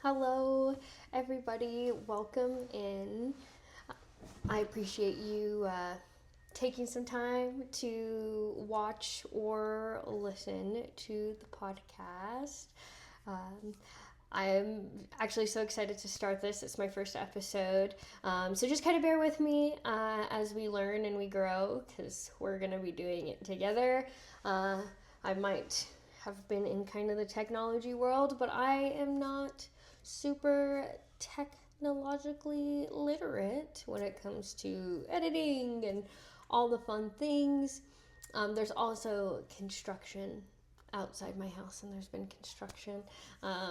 Hello, everybody. Welcome in. I appreciate you taking some time to watch or listen to the podcast. Um, I'm actually so excited to start this. It's my first episode. So just kind of bear with me as we learn and we grow because we're going to be doing it together. I might have been in kind of the technology world, but I am not super technologically literate when it comes to editing and all the fun things. There's also construction outside my house, and there's been construction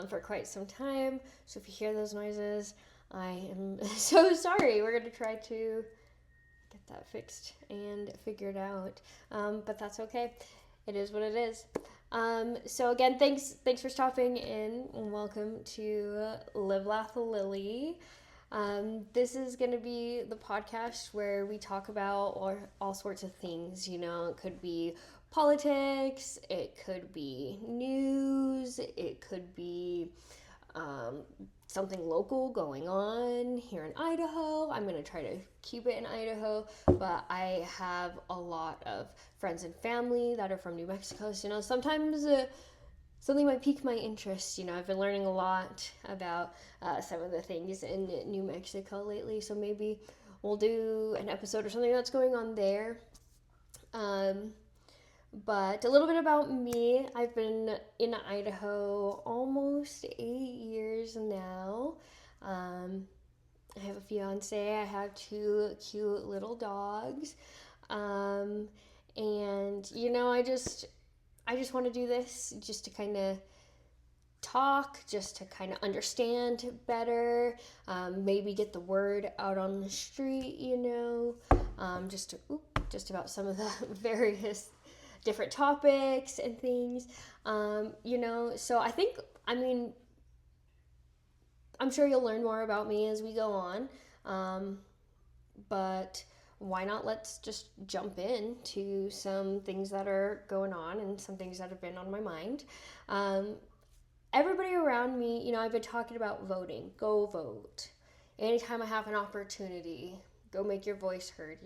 for quite some time. So if you hear those noises, I am so sorry. We're going to try to get that fixed and figured out. But that's okay. It is what it is. So again, thanks for stopping in, and welcome to Live Laugh Lily. This is going to be the podcast where we talk about all sorts of things. It could be politics, it could be news, it could be something local going on here in Idaho. I'm going to try to keep it in Idaho, but I have a lot of friends and family that are from New Mexico. So, sometimes something might pique my interest. I've been learning a lot about some of the things in New Mexico lately, so maybe we'll do an episode or something that's going on there. But a little bit about me. I've been in Idaho almost 8 years now. I have a fiance. I have 2 cute little dogs. And I just want to do this just to kind of talk, just to kind of understand better, maybe get the word out on the street, just about some of the various different topics and things, so I'm sure you'll learn more about me as we go on, but why not let's just jump into some things that are going on and some things that have been on my mind. Everybody around me, I've been talking about voting. Go vote. Anytime I have an opportunity, go make your voice heard.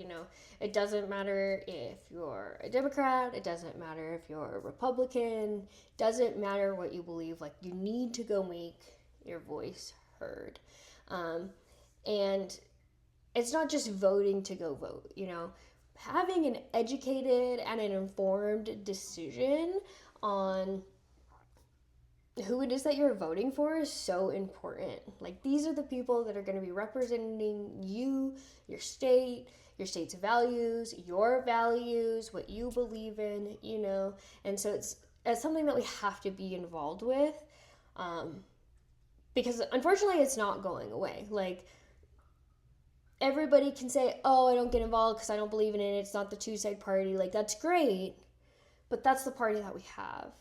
It doesn't matter if you're a Democrat, it doesn't matter if you're a Republican, doesn't matter what you believe. You need to go make your voice heard. And it's not just voting to go vote. Having an educated and an informed decision on who it is that you're voting for is so important. These are the people that are going to be representing you, your state's values, your values, what you believe in, and so it's something that we have to be involved with, because unfortunately it's not going away. Everybody can say, oh, I don't get involved because I don't believe in it, it's not the two-side party. That's great, but that's the party that we have,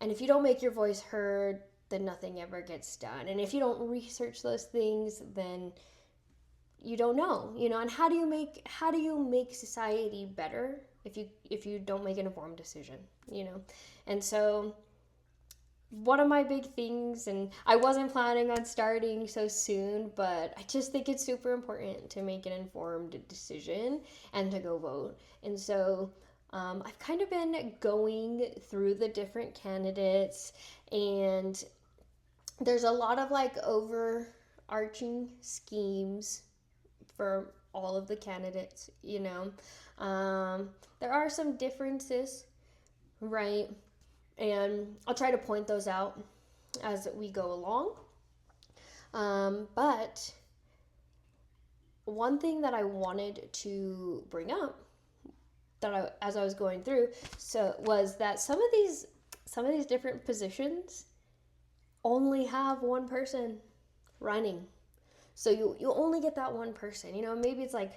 And if you don't make your voice heard, then nothing ever gets done. And if you don't research those things, then you don't know, And how do you make society better if you don't make an informed decision, And so one of my big things, and I wasn't planning on starting so soon, but I just think it's super important to make an informed decision and to go vote. And so I've kind of been going through the different candidates, and there's a lot of overarching schemes for all of the candidates, There are some differences, right? And I'll try to point those out as we go along. But one thing that I wanted to bring up as I was going through, was that some of these different positions only have one person running. So you only get that one person. Maybe it's I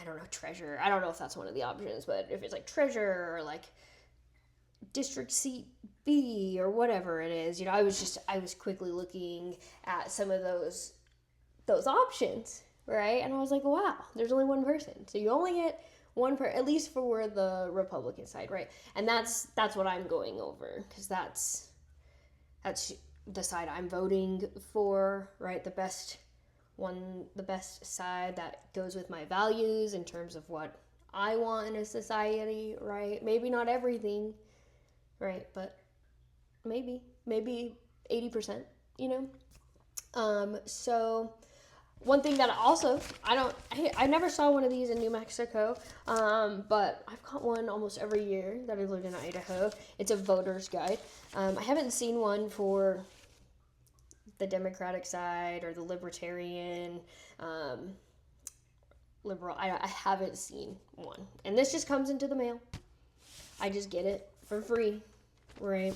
don't know, treasurer. I don't know if that's one of the options, but if it's treasurer or district seat B or whatever it is, I was quickly looking at some of those options, right? And I was wow, there's only one person. So you only get one at least for the Republican side, right? And that's what I'm going over, because that's the side I'm voting for, right? The best side that goes with my values in terms of what I want in a society, right? Maybe not everything, right? But maybe 80%, you know? So one thing that also, I never saw one of these in New Mexico, but I've got one almost every year that I've lived in Idaho. It's a voter's guide. I haven't seen one for the Democratic side or the Libertarian, liberal. I haven't seen one. And this just comes into the mail. I just get it for free, right?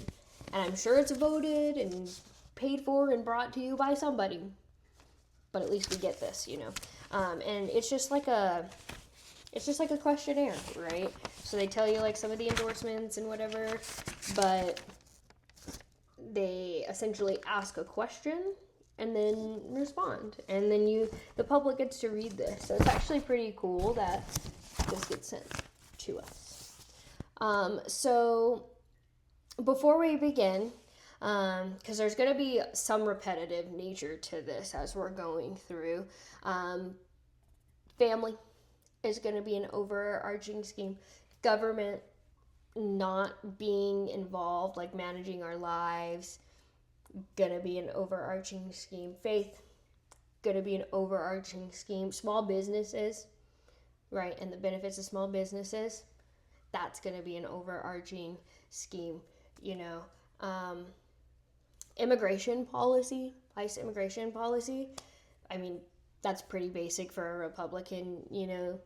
And I'm sure it's voted and paid for and brought to you by somebody. But at least we get this, you know. And it's just like a questionnaire, right? So they tell you like some of the endorsements and whatever, but they essentially ask a question and then respond. And then the public gets to read this. So it's actually pretty cool that this gets sent to us. So before we begin, because there's going to be some repetitive nature to this as we're going through, family is going to be an overarching scheme. Government not being involved, like managing our lives, going to be an overarching scheme. Faith, going to be an overarching scheme. Small businesses, right, and the benefits of small businesses, that's going to be an overarching scheme, you know. Immigration policy, ICE immigration policy, I mean, that's pretty basic for a Republican, you know,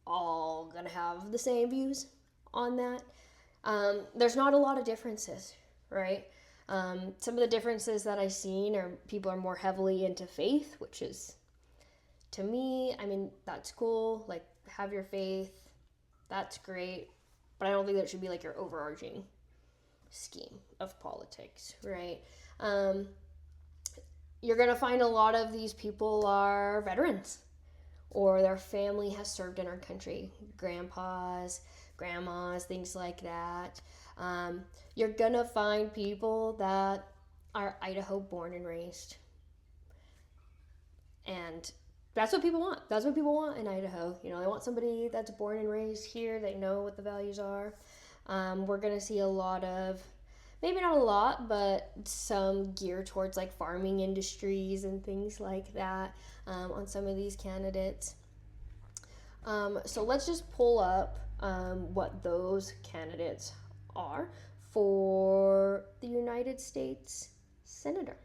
all gonna have the same views on that. There's not a lot of differences, right? Some of the differences that I've seen are people are more heavily into faith, which is, to me, I mean, that's cool. Like, have your faith, that's great. But I don't think that should be like your overarching scheme of politics, right? You're gonna find a lot of these people are veterans, or their family has served in our country, grandpas, grandmas, things like that. You're gonna find people that are Idaho born and raised. And that's what people want. That's what people want in Idaho. You know, they want somebody that's born and raised here. They know what the values are. We're gonna see a lot of, maybe not a lot, but some gear towards like farming industries and things like that on some of these candidates. So let's just pull up what those candidates are for the United States Senator.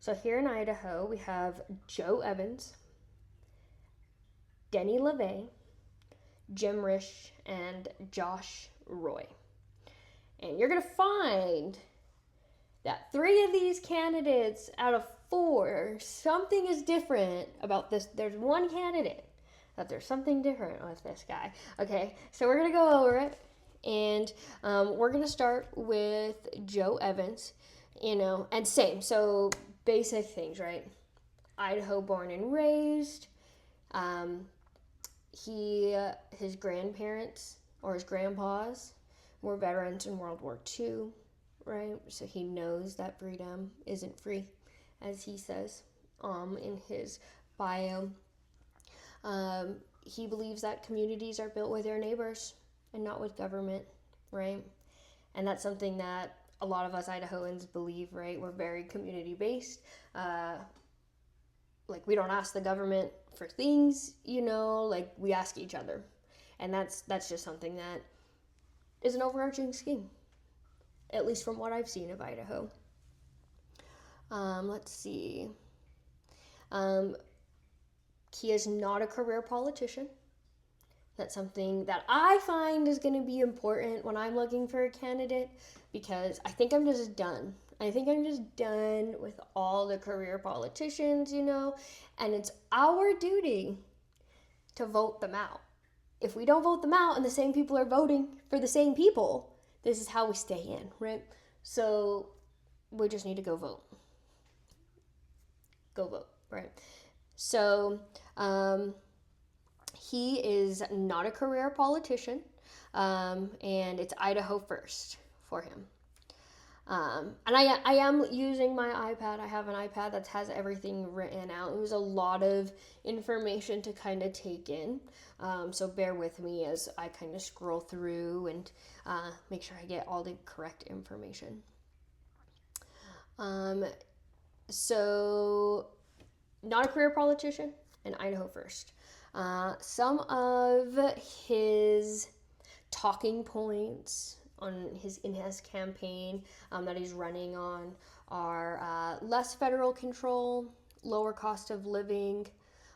So here in Idaho, we have Joe Evans, Denny LaVey, Jim Risch, and Josh Roy. And you're going to find that 3 of these candidates out of 4, something is different about this. There's one candidate that there's something different with this guy. Okay, so we're going to go over it. And we're going to start with Joe Evans, you know, and same. So basic things, right? Idaho born and raised. His grandparents or his grandpas were veterans in World War II, right? So he knows that freedom isn't free, as he says in his bio. He believes that communities are built with their neighbors and not with government, right? And that's something that a lot of us Idahoans believe, right? We're very community-based. Like, we don't ask the government for things, you know, like, we ask each other. And that's just something that is an overarching scheme, at least from what I've seen of Idaho. Let's see. He is not a career politician. That's something that I find is going to be important when I'm looking for a candidate, because I think I'm just done. I think I'm just done with all the career politicians, you know, and it's our duty to vote them out. If we don't vote them out and the same people are voting for the same people, this is how we stay in, right? So we just need to go vote. Go vote, right? So he is not a career politician, and it's Idaho first for him. And I am using my iPad. I have an iPad that has everything written out. It was a lot of information to kind of take in. So bear with me as I kind of scroll through and make sure I get all the correct information. So, not a career politician, and Idaho first. Some of his talking points in his campaign that he's running on are less federal control, lower cost of living,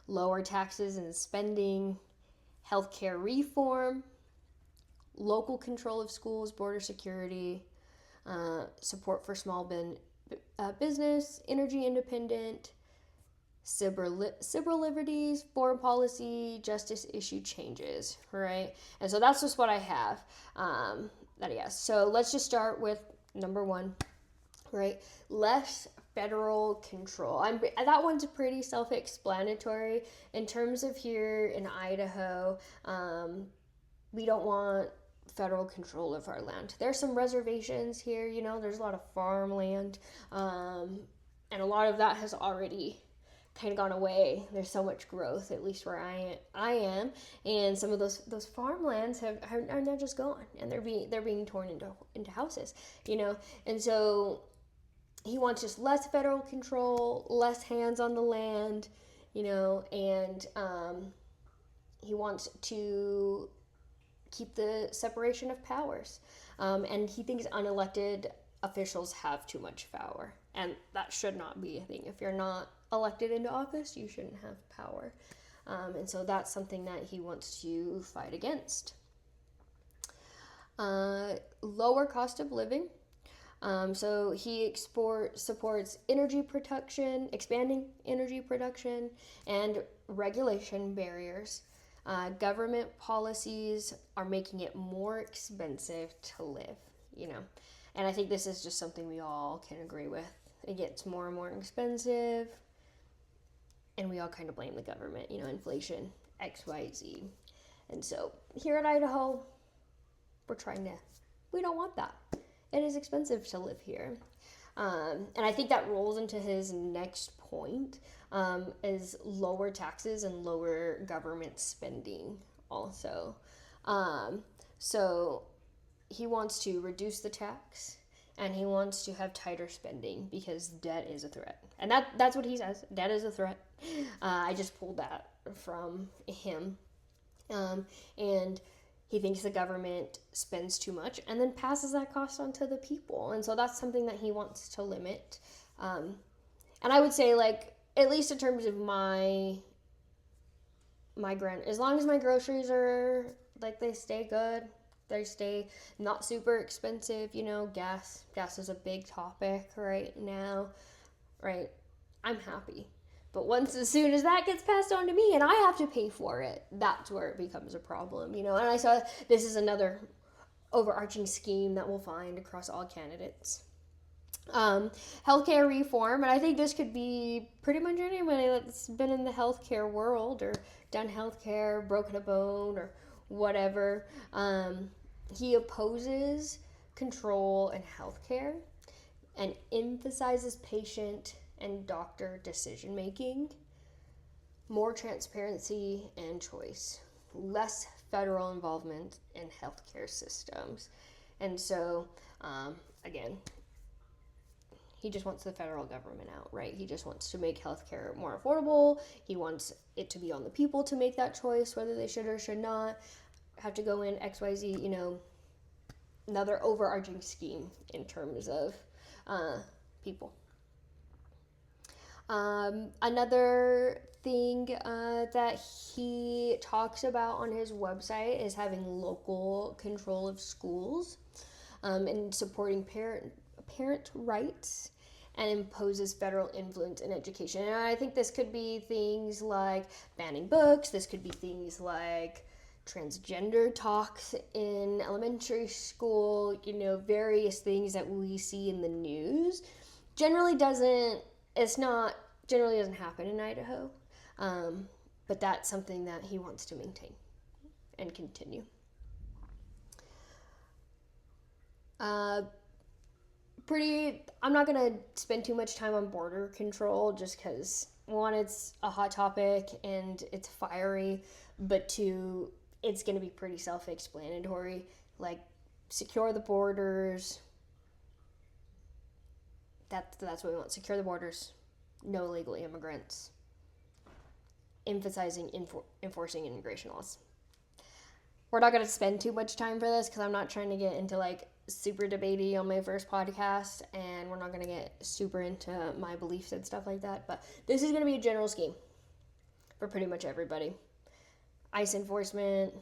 lower taxes and spending, healthcare reform, local control of schools, border security, support for small business, energy independent, civil liberties, foreign policy, justice issue changes, right? And so that's just what I have that he has. So let's just start with number one, right? Less federal control. That one's pretty self-explanatory. In terms of here in Idaho, we don't want federal control of our land. There's some reservations here, there's a lot of farmland, and a lot of that has already kind of gone away. There's so much growth, at least where I am, and some of those farmlands are now just gone, and they're being torn into houses, and so he wants just less federal control, less hands on the land, and he wants to keep the separation of powers, and he thinks unelected officials have too much power, and that should not be a thing. If you're not elected into office, you shouldn't have power, and so that's something that he wants to fight against. Lower cost of living. So he supports energy production, expanding energy production, and regulation barriers. Government policies are making it more expensive to live, and I think this is just something we all can agree with. It gets more and more expensive, and we all kind of blame the government, inflation, X, Y, Z. And so here at Idaho, we don't want that. It is expensive to live here. And I think that rolls into his next point, is lower taxes and lower government spending also. So he wants to reduce the tax, and he wants to have tighter spending because debt is a threat. And that's what he says. Debt is a threat. I just pulled that from him. And he thinks the government spends too much and then passes that cost on to the people. And so that's something that he wants to limit. And I would say, at least in terms of my as long as my groceries are, they stay good, they stay not super expensive, gas is a big topic right now, right? I'm happy. But as soon as that gets passed on to me and I have to pay for it, that's where it becomes a problem, And I saw this is another overarching scheme that we'll find across all candidates. Healthcare reform, and I think this could be pretty much anybody that's been in the healthcare world or done healthcare, broken a bone, or whatever. He opposes control in healthcare and emphasizes patient and doctor decision making, more transparency and choice, less federal involvement in healthcare systems. And so, again, he just wants the federal government out, right? He just wants to make healthcare more affordable. He wants it to be on the people to make that choice, whether they should or should not have to go in XYZ, another overarching scheme in terms of people. Another thing that he talks about on his website is having local control of schools, and supporting parent rights, and imposes federal influence in education. And I think this could be things like banning books. This could be things like transgender talks in elementary school, various things that we see in the news. Generally doesn't happen in Idaho, but that's something that he wants to maintain and continue. I'm not going to spend too much time on border control just because, one, it's a hot topic and it's fiery, but two, it's going to be pretty self-explanatory. Like, secure the borders. That's what we want. Secure the borders. No illegal immigrants. Emphasizing enforcing immigration laws. We're not going to spend too much time for this because I'm not trying to get into like super debatey on my first podcast, and we're not going to get super into my beliefs and stuff like that. But this is going to be a general scheme for pretty much everybody. ICE enforcement,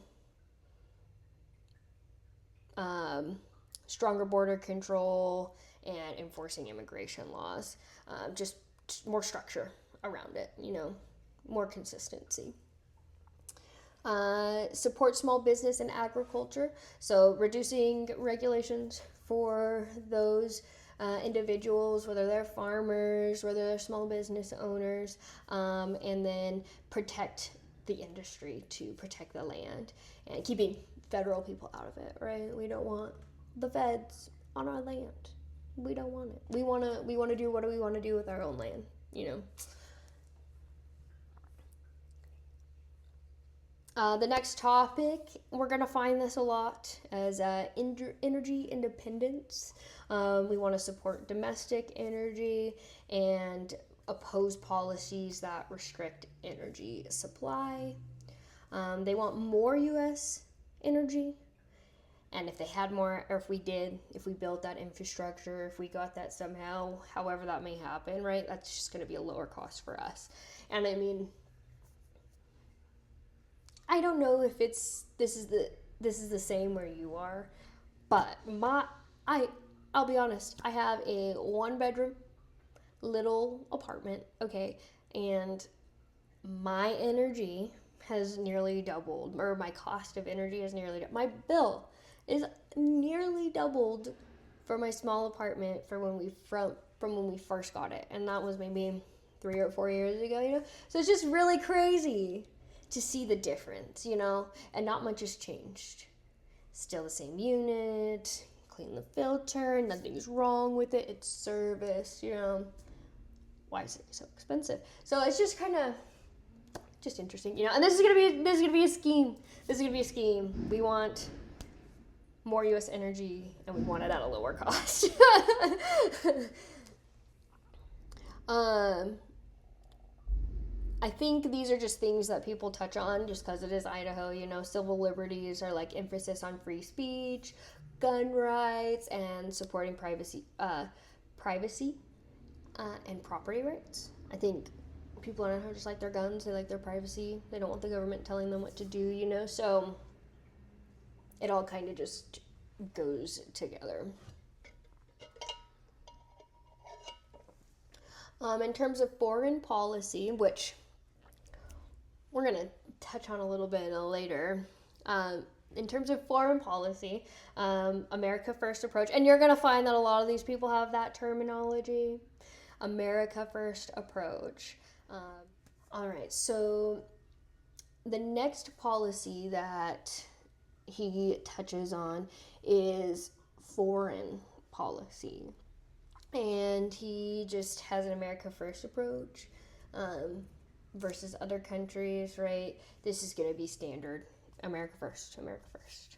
stronger border control, and enforcing immigration laws. Just more structure around it, more consistency. Support small business and agriculture, so reducing regulations for those individuals, whether they're farmers, whether they're small business owners, and then protect the industry to protect the land and keeping federal people out of it, right? We don't want the feds on our land. We don't want it. We want to do what do we want to do with our own land, The next topic, we're going to find this a lot as energy independence. We want to support domestic energy and oppose policies that restrict energy supply. They want more U.S. energy. And if they had more, or if we built that infrastructure, if we got that somehow, however that may happen, right, that's just going to be a lower cost for us. And I mean, I don't know if this is the same where you are, but I'll be honest, I have a 1-bedroom little apartment, okay, and my energy has nearly doubled, or my cost of energy has nearly doubled. My bill is nearly doubled for my small apartment from when we first got it, and that was maybe 3 or 4 years ago, So it's just really crazy to see the difference, and not much has changed. Still the same unit, clean the filter, nothing's wrong with it, it's service, Why is it so expensive? So it's just kind of just interesting, and this is gonna be a scheme. This is gonna be a scheme. We want more U.S. energy, and we want it at a lower cost. I think these are just things that people touch on just because it is Idaho, civil liberties are like emphasis on free speech, gun rights, and supporting privacy and property rights. I think people in Idaho just like their guns, they like their privacy, they don't want the government telling them what to do, so it all kind of just goes together. In terms of foreign policy, which we're going to touch on a little bit later. In terms of foreign policy, America First approach, and you're going to find that a lot of these people have that terminology, America First approach. All right, so the next policy that he touches on is foreign policy. And he just has an America First approach versus other countries, right? This is going to be standard. America First, America First.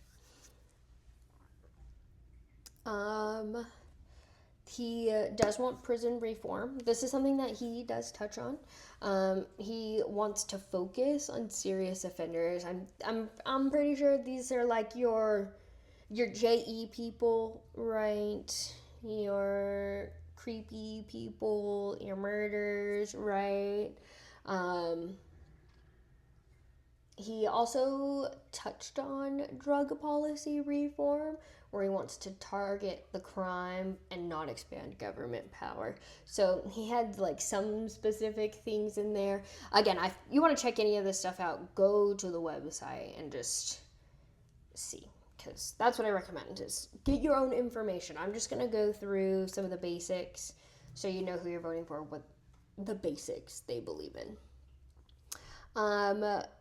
He does want prison reform. This is something that he does touch on. He wants to focus on serious offenders. I'm pretty sure these are like your JE people, right? Your creepy people, your murders, right? He also touched on drug policy reform, where he wants to target the crime and not expand government power. So he had like some specific things in there. Again, you want to check any of this stuff out, go to the website and just see. Because that's what I recommend, is get your own information. I'm just going to go through some of the basics so you know who you're voting for, what the basics they believe in.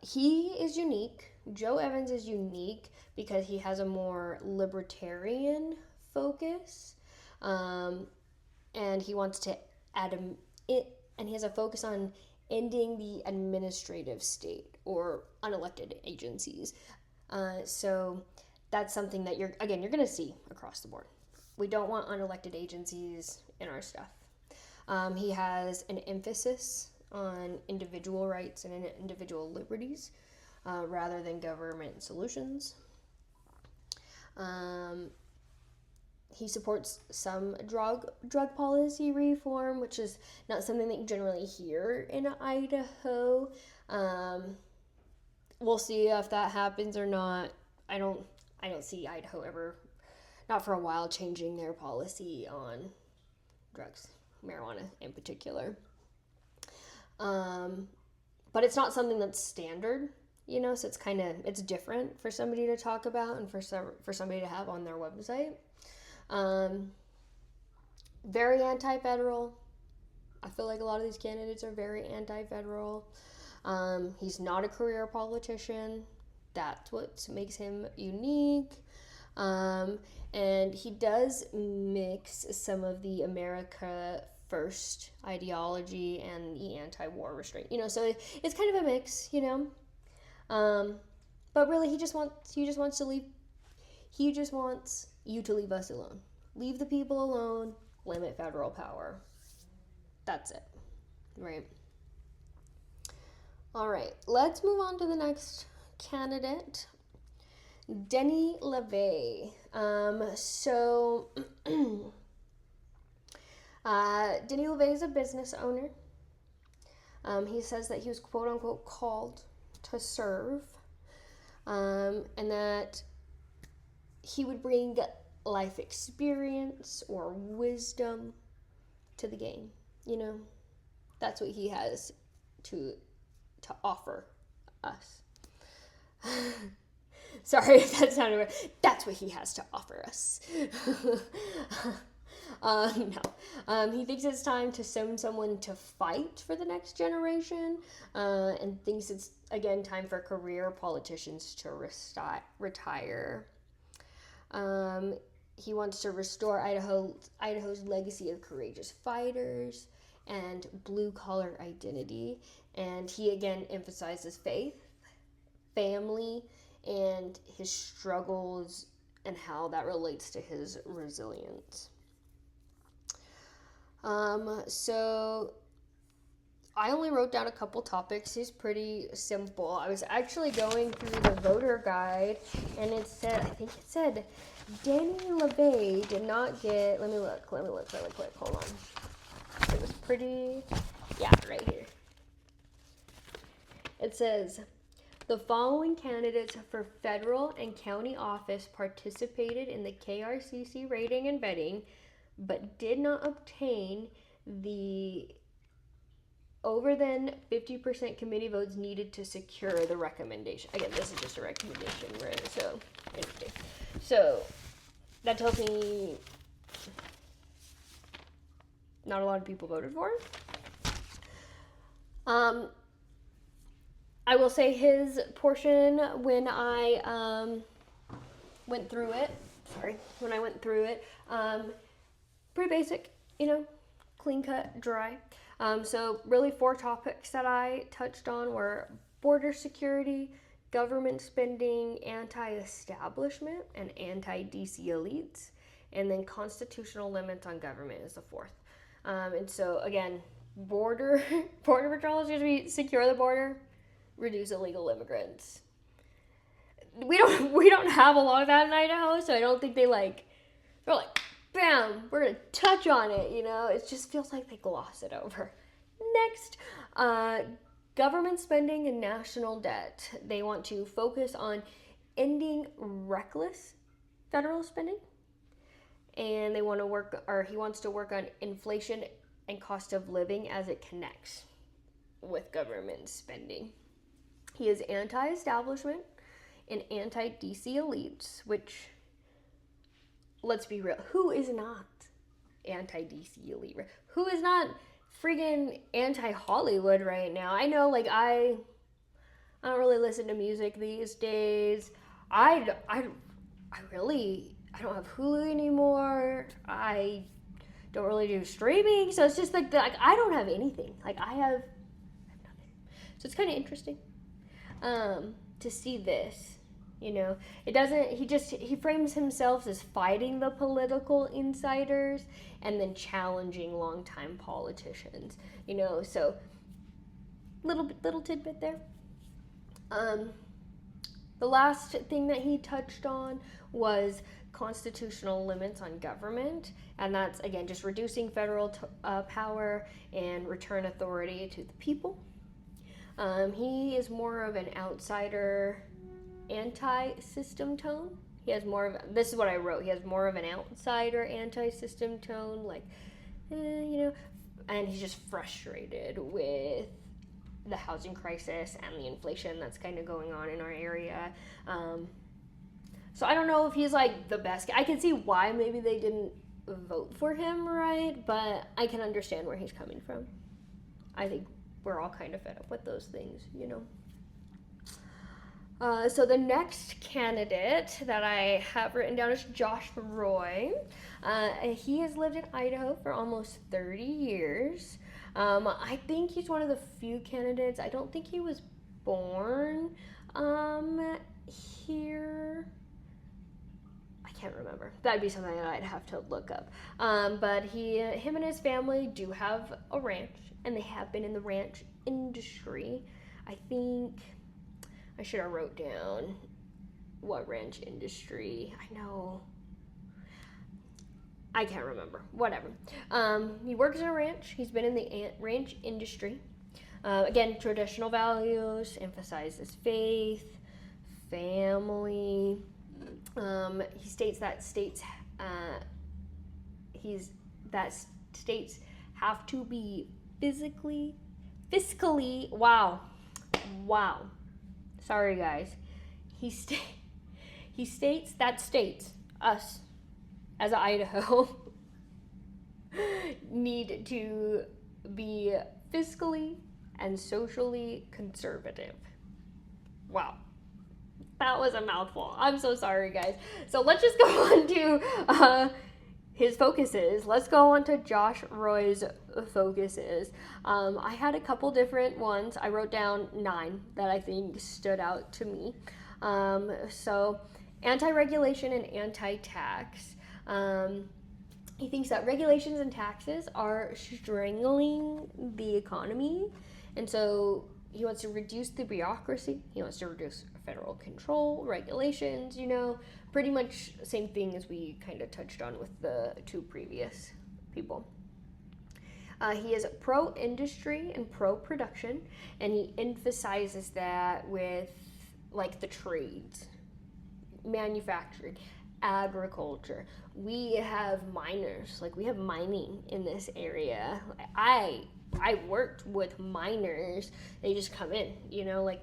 He is unique. Joe Evans is unique because he has a more libertarian focus. And he wants to and he has a focus on ending the administrative state or unelected agencies. So that's something that you're going to see across the board. We don't want unelected agencies in our stuff. He has an emphasis on individual rights and individual liberties rather than government solutions. He supports some drug policy reform, which is not something that you generally hear in Idaho. We'll see if that happens or not. I don't see Idaho ever, not for a while, changing their policy on drugs, marijuana in particular. But it's not something that's standard, so it's different for somebody to talk about and for somebody to have on their website. Very anti-federal. I feel like a lot of these candidates are very anti-federal. He's not a career politician. That's what makes him unique. And he does mix some of the America First ideology and the anti-war restraint. So it's kind of a mix, But really, he just wants you to leave us alone. Leave the people alone. Limit federal power. That's it. Right. All right. Let's move on to the next candidate. Denny LaVey. Denny LaVey is a business owner. He says that he was quote unquote called to serve, and that he would bring life experience or wisdom to the game. That's what he has to offer us. Sorry if that sounded weird. That's what he has to offer us. No. He thinks it's time to send someone to fight for the next generation, and thinks it's, again, time for career politicians to retire. He wants to restore Idaho's legacy of courageous fighters and blue-collar identity, and he, again, emphasizes faith, family, and his struggles and how that relates to his resilience. So I only wrote down a couple topics. He's pretty simple. I was actually going through the voter guide, and I think it said Denny LaVey did not get, let me look really quick, hold on. It was pretty, right here. It says, the following candidates for federal and county office participated in the KRCC rating and vetting, but did not obtain the over than 50% committee votes needed to secure the recommendation. Again, this is just a recommendation, right? So, interesting. So, that tells me not a lot of people voted for him. I will say his portion when I went through it, pretty basic, clean cut, dry. So really 4 topics that I touched on were border security, government spending, anti-establishment, and anti-DC elites, and then constitutional limits on government is the 4th. And so again, border patrol is going to be secure the border, reduce illegal immigrants. We don't have a lot of that in Idaho, so I don't think they're like, bam, we're going to touch on it, It just feels like they gloss it over. Next, government spending and national debt. They want to focus on ending reckless federal spending, and he wants to work on inflation and cost of living as it connects with government spending. He is anti-establishment and anti-DC elites, which, let's be real, who is not anti-DC elite? Who is not friggin' anti-Hollywood right now? I know, I don't really listen to music these days. I I don't have Hulu anymore. I don't really do streaming. So it's just like, I don't have anything. Like, I have nothing. So it's kind of interesting to see this. You know, it doesn't, he frames himself as fighting the political insiders and then challenging longtime politicians, you know, so little tidbit there. The last thing that he touched on was constitutional limits on government, and that's, again, just reducing federal power and return authority to the people. He is more of an outsider, anti-system tone. He has more of, this is what I wrote, he has more of an outsider anti-system tone, like, you know, and he's just frustrated with the housing crisis and the inflation that's kind of going on in our area. So I don't know if he's like the best. I can see why maybe they didn't vote for him, right? But I can understand where he's coming from. I think we're all kind of fed up with those things, you know. So the next candidate that I have written down is Josh Roy. He has lived in Idaho for almost 30 years. I think he's one of the few candidates. I don't think he was born here. I can't remember. That'd be something that I'd have to look up. But him and his family do have a ranch, and they have been in the ranch industry. I think I should have wrote down what ranch industry. I know. I can't remember. Whatever. He works in a ranch. He's been in the ranch industry. Again, traditional values, emphasizes faith, family. He states that states have to be fiscally. Wow. Sorry, guys. He states that states, us, as Idaho, need to be fiscally and socially conservative. Wow. That was a mouthful. I'm so sorry, guys. So let's just go on to his focuses. Let's go on to Josh Roy's focuses. I had a couple different ones. I wrote down 9 that I think stood out to me. So anti-regulation and anti-tax. He thinks that regulations and taxes are strangling the economy, and so he wants to reduce the bureaucracy. He wants to reduce federal control, regulations, you know, pretty much same thing as we kind of touched on with the 2 previous people. He is pro-industry and pro-production, and he emphasizes that with, like, the trades, manufacturing, agriculture. We have miners, like, we have mining in this area. I worked with miners. They just come in, you know, like,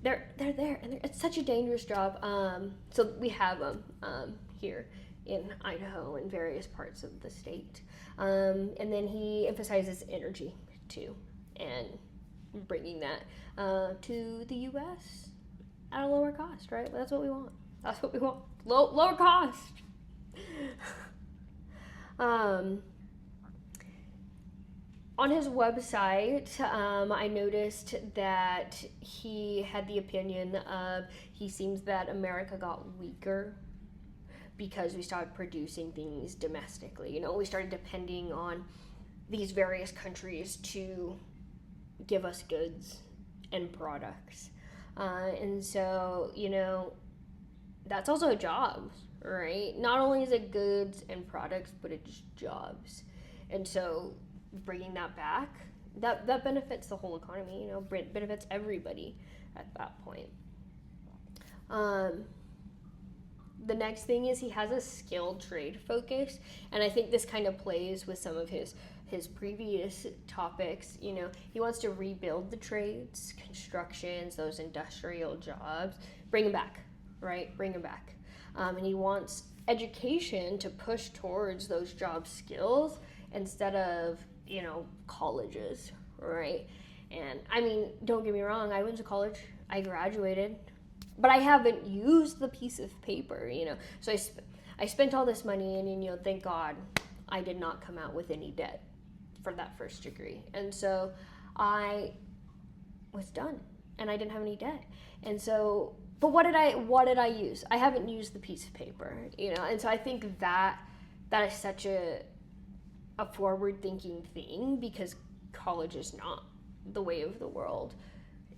they're there, and it's such a dangerous job. So we have them here in Idaho and various parts of the state. And then he emphasizes energy too, and bringing that to the U.S. at a lower cost, right? That's what we want. That's what we want. Lower cost. On his website, I noticed that he had the opinion of, he seems that America got weaker because we started producing things domestically. You know, we started depending on these various countries to give us goods and products. And so, you know, that's also jobs, right? Not only is it goods and products, but it's jobs. And so bringing that back, that benefits the whole economy, you know, benefits everybody at that point. The next thing is he has a skilled trade focus, and I think this kind of plays with some of his previous topics. You know, he wants to rebuild the trades, constructions, those industrial jobs, bring them back, right? Bring them back. And he wants education to push towards those job skills instead of, you know, colleges, right? And I mean, don't get me wrong, I went to college, I graduated, but I haven't used the piece of paper, you know. So I spent all this money, and you know, thank God I did not come out with any debt for that first degree. And so I was done, and I didn't have any debt. And so, but what did I use? I haven't used the piece of paper, you know. And so I think that is such a forward thinking thing, because college is not the way of the world.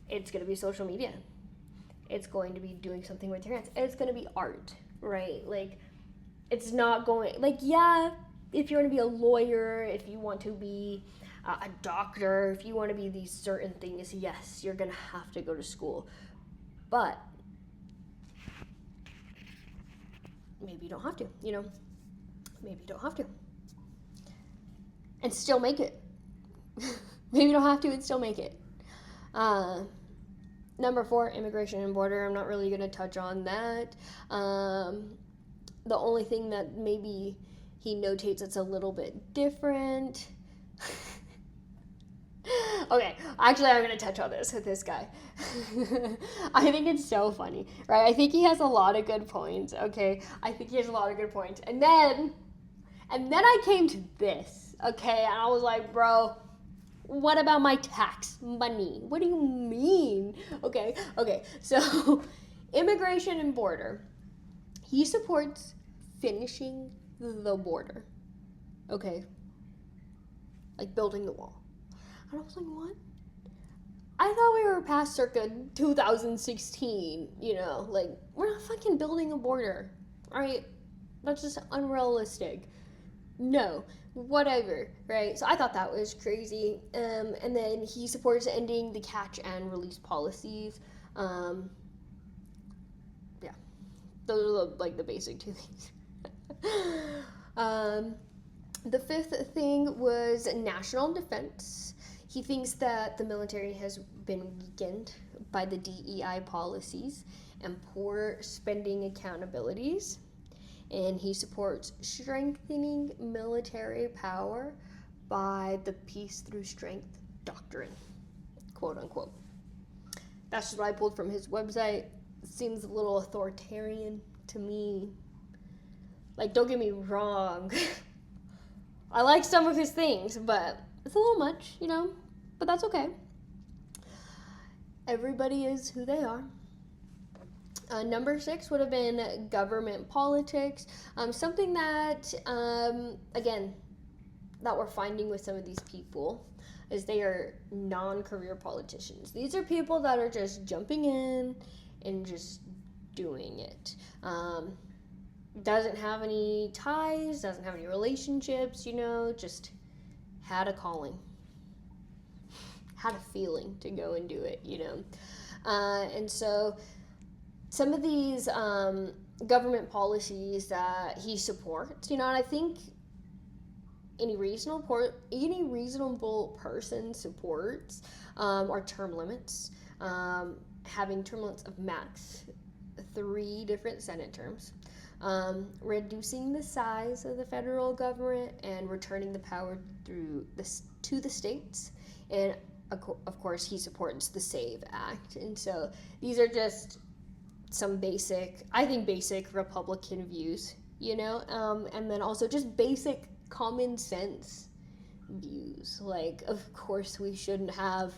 It's going to be social media. It's going to be doing something with your hands. It's going to be art, right? Like, it's not going, like, yeah, if you want to be a lawyer, if you want to be a doctor, if you want to be these certain things, yes, you're going to have to go to school. But maybe you don't have to, you know? Maybe you don't have to. And still make it. Maybe you don't have to and still make it. Number 4, immigration and border. I'm not really going to touch on that. The only thing that maybe he notates that's a little bit different. Okay, actually I'm going to touch on this with this guy. I think it's so funny, right? I think he has a lot of good points, okay? I think he has a lot of good points. And then I came to this, okay? And I was like, bro, what about my tax money? What do you mean? Okay, so immigration and border. He supports finishing the border, okay? Like building the wall. And I was like, what? I thought we were past circa 2016, you know? Like, we're not fucking building a border, right? That's just unrealistic. No, whatever, right? So I thought that was crazy. And then he supports ending the catch and release policies. Yeah, those are the basic 2 things. The 5th thing was national defense. He thinks that the military has been weakened by the DEI policies and poor spending accountabilities. And he supports strengthening military power by the peace through strength doctrine, quote unquote. That's just what I pulled from his website. It seems a little authoritarian to me. Like, don't get me wrong. I like some of his things, but it's a little much, you know? But that's okay. Everybody is who they are. Number 6 would have been government politics. Something that, again, that we're finding with some of these people is they are non-career politicians. These are people that are just jumping in and just doing it. Doesn't have any ties, doesn't have any relationships, you know, just had a calling. Had a feeling to go and do it, you know. And so some of these government policies that he supports, you know, and I think any reasonable person supports are term limits, having term limits of max 3 different Senate terms, reducing the size of the federal government and returning the power to the states, and of course he supports the SAVE Act. And so these are just some basic Republican views, you know, and then also just basic common sense views. Like, of course we shouldn't have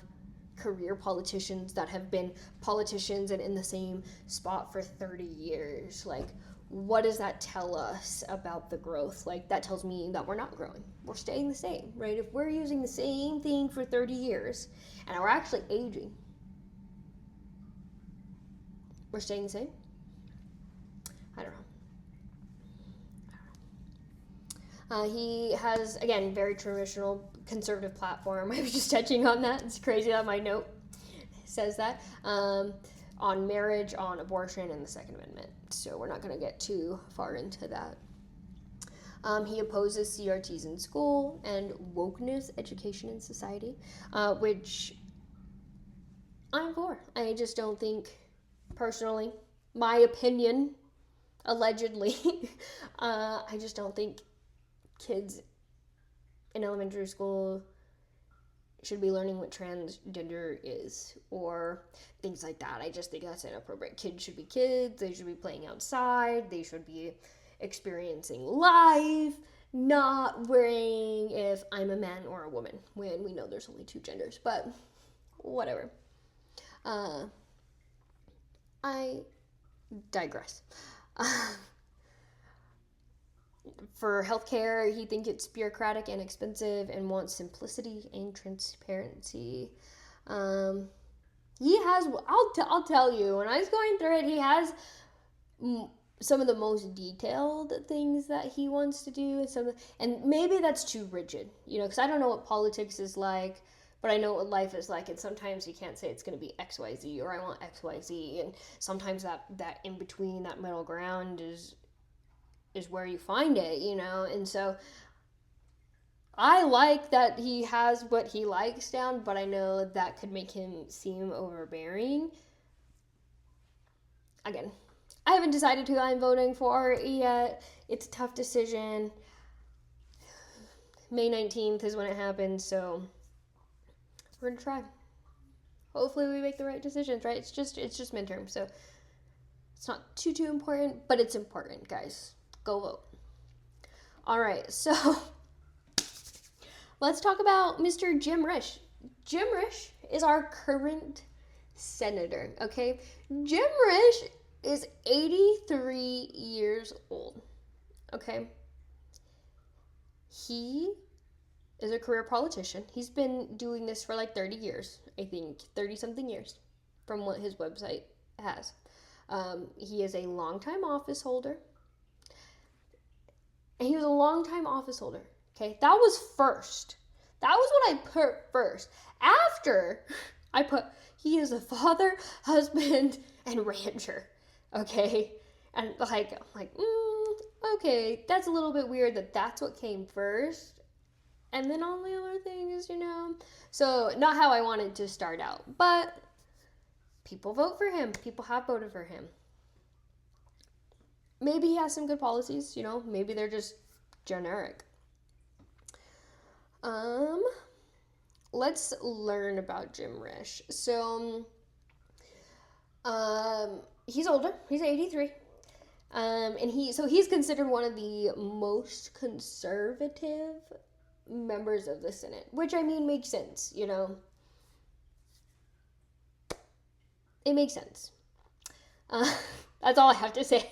career politicians that have been politicians and in the same spot for 30 years. Like, what does that tell us about the growth? Like, that tells me that we're not growing. We're staying the same, right? If we're using the same thing for 30 years and we're actually aging, we're staying the same? I don't know. He has, again, very traditional conservative platform. I was just touching on that. It's crazy that my note says that. On marriage, on abortion, and the Second Amendment. So we're not going to get too far into that. He opposes CRTs in school and wokeness education in society, which I'm for. I just don't think, personally, my opinion, allegedly, I just don't think kids in elementary school should be learning what transgender is or things like that. I just think that's inappropriate. Kids should be kids. They should be playing outside. They should be experiencing life, not worrying if I'm a man or a woman, when we know there's only two genders, but whatever. I digress. For healthcare, he thinks it's bureaucratic and expensive and wants simplicity and transparency. He has, I'll tell you, when I was going through it, he has some of the most detailed things that he wants to do, and maybe that's too rigid, because I don't know what politics is like, but I know what life is like, and sometimes you can't say it's going to be XYZ or I want XYZ, and sometimes that in between, that middle ground is where you find it, and so I like that he has what he likes down, but I know that could make him seem overbearing. Again, I haven't decided who I'm voting for yet. It's a tough decision. May 19th is when it happens, so we're gonna try. Hopefully we make the right decisions, right? It's just midterm, so it's not too important, but it's important, guys. Go vote. All right, so let's talk about Mr. Jim Risch. Jim Risch is our current senator, okay? Jim Risch is 83 years old, okay? He is a career politician. He's been doing this for like 30 years, I think, 30-something years from what his website has. He is a longtime office holder. And he was a longtime office holder, okay? That was first. That was what I put first. After, I put, he is a father, husband, and rancher, okay? And I'm like, okay, that's a little bit weird that that's what came first. And then all the other things, So, not how I wanted to start out, but people vote for him. People have voted for him. Maybe he has some good policies, maybe they're just generic. Let's learn about Jim Risch. So, he's older. He's 83. And he's considered one of the most conservative members of the Senate, which makes sense, It makes sense. That's all I have to say.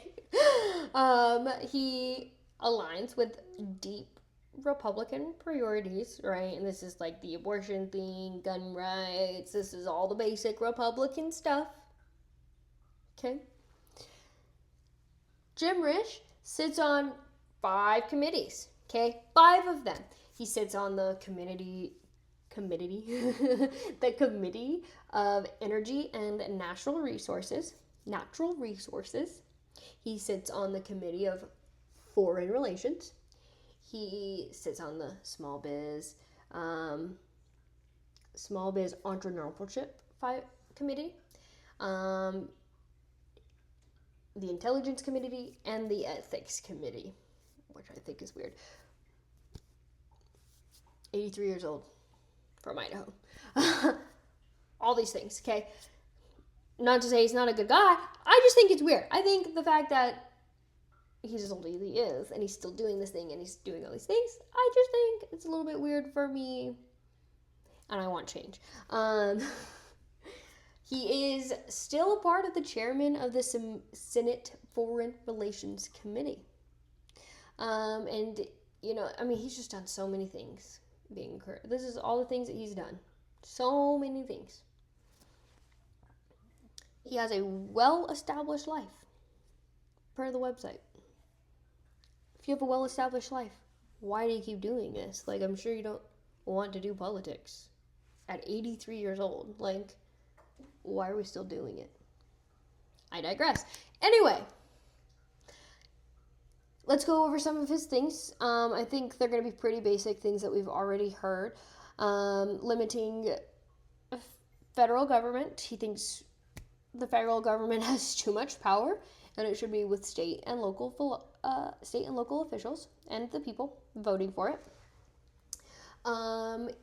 He aligns with deep Republican priorities, right? And this is like the abortion thing, gun rights. This is all the basic Republican stuff. Okay. Jim Risch sits on 5 committees. Okay, 5 of them. He sits on the the Committee of Energy and Natural Resources. He sits on the Committee of Foreign Relations. He sits on the Small Biz Entrepreneurship Committee, the Intelligence Committee, and the Ethics Committee, which I think is weird. 83 years old, from Idaho. All these things, okay? Not to say he's not a good guy. I just think it's weird. I think the fact that he's as old as he is, and he's still doing this thing, and he's doing all these things, I just think it's a little bit weird for me, and I want change. He is still a part of the chairman of the Senate Foreign Relations Committee. And, he's just done so many things. This is all the things that he's done. So many things. He has a well-established life, per the website. If you have a well-established life, why do you keep doing this? I'm sure you don't want to do politics at 83 years old. Why are we still doing it? I digress. Anyway, let's go over some of his things. I think they're going to be pretty basic things that we've already heard. Limiting federal government. He thinks the federal government has too much power, and it should be with state and local officials and the people voting for it.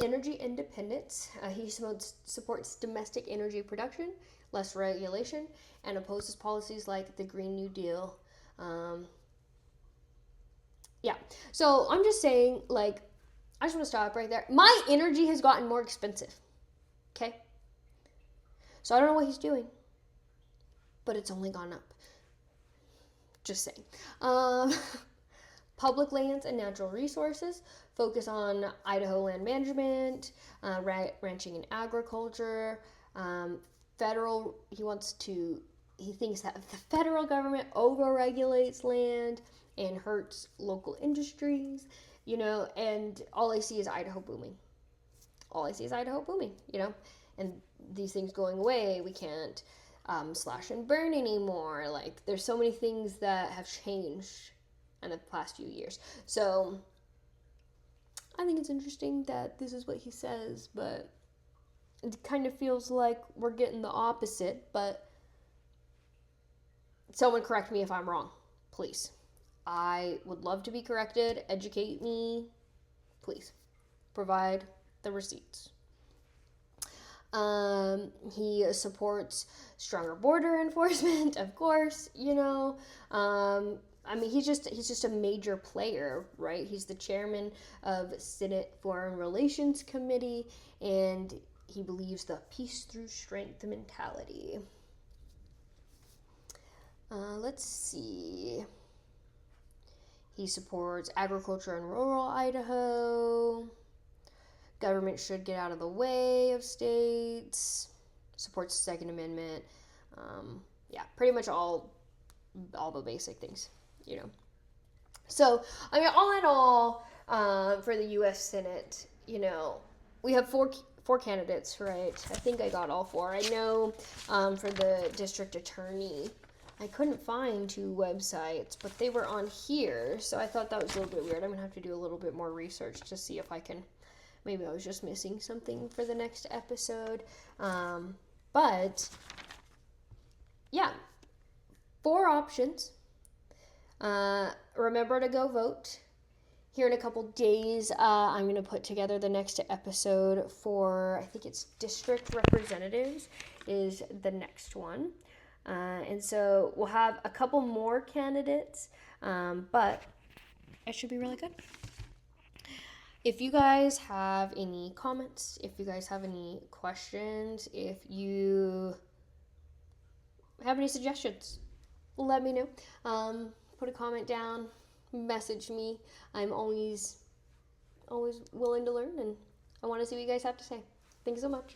Energy independence. He supports domestic energy production, less regulation, and opposes policies like the Green New Deal, Yeah. So I'm just saying, like, I just want to stop right there. My energy has gotten more expensive. Okay? So I don't know what he's doing, but it's only gone up. Just saying. Public lands and natural resources focus on Idaho land management, ranching and agriculture. He thinks that the federal government overregulates land and hurts local industries, and all I see is Idaho booming. And these things going away. We can't slash and burn anymore. Like, there's so many things that have changed in the past few years. So I think it's interesting that this is what he says, but it kind of feels like we're getting the opposite. But someone correct me if I'm wrong, please. I would love to be corrected. Educate me, please. Provide the receipts. He supports stronger border enforcement, of course, he's just a major player, right? He's the chairman of Senate Foreign Relations Committee, and he believes the peace through strength mentality. Let's see. He supports agriculture in rural Idaho. Government should get out of the way of states. Supports the Second Amendment. Pretty much all the basic things, So, all in all, for the U.S. Senate, we have four candidates, right? I think I got all four. I know for the district attorney, I couldn't find 2 websites, but they were on here, so I thought that was a little bit weird. I'm going to have to do a little bit more research to see if I can. Maybe I was just missing something for the next episode. But, yeah. 4 options. Remember to go vote. Here in a couple days, I'm going to put together the next episode for, I think it's district representatives is the next one. And so we'll have a couple more candidates, but it should be really good. If you guys have any comments, if you guys have any questions, if you have any suggestions, let me know. Put a comment down, message me. I'm always willing to learn, and I want to see what you guys have to say. Thanks so much.